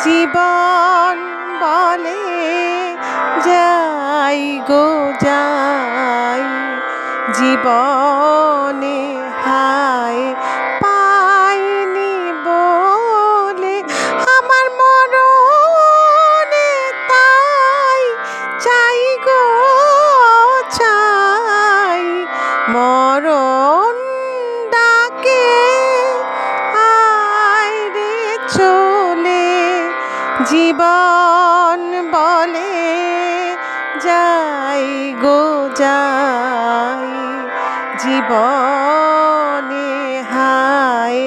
জীবন বলে যাই গো যাই, জীবনে হায় পাইনি বলে আমার মরণে তাই চাই গো চাই। মরণ ডাকে আয় রে চলে, জীবন বলে যাই গো যাই, জীবনে হায়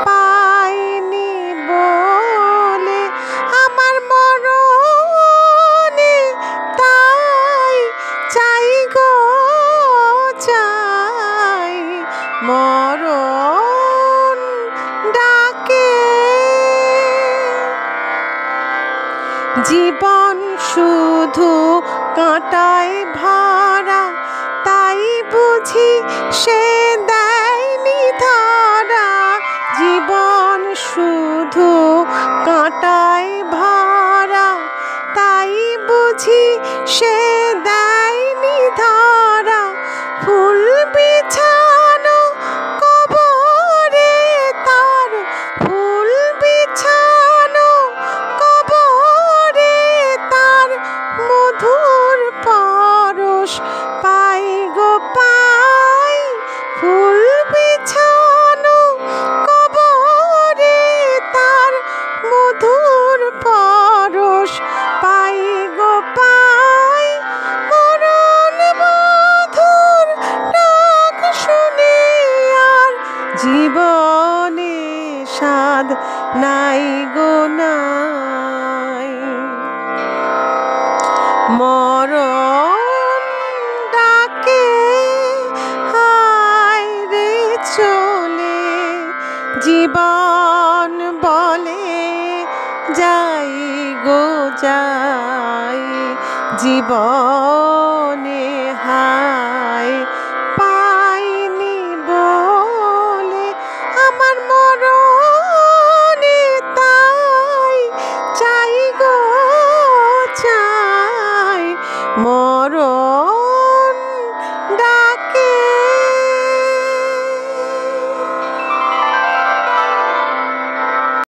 পাইনি বলে আমার মরণে তাই চাই গো চাই। মরণ ডাকে জীবন শুধু কাঁটায় ভরা, তাই বুঝি সে দেয়নি ধরা। জীবন শুধু কাঁটায় ভরা, তাই বুঝি সে দেয়নি ধরা। ফুল বিছানো কবরে তার, ফুল বিছানো কবরে তার মধুর পরশ পাই গো পাই। ফুল বিছানো কবরে তার মধুর পরশ পাই গো পাই। মরণ মধুর ডাক শুনে আর জীবনে স্বাদ নাই গো নাই। মরণ ডাকে হায় রে চলে, জীবন বলে যাই গো যাই, জীবনে হায়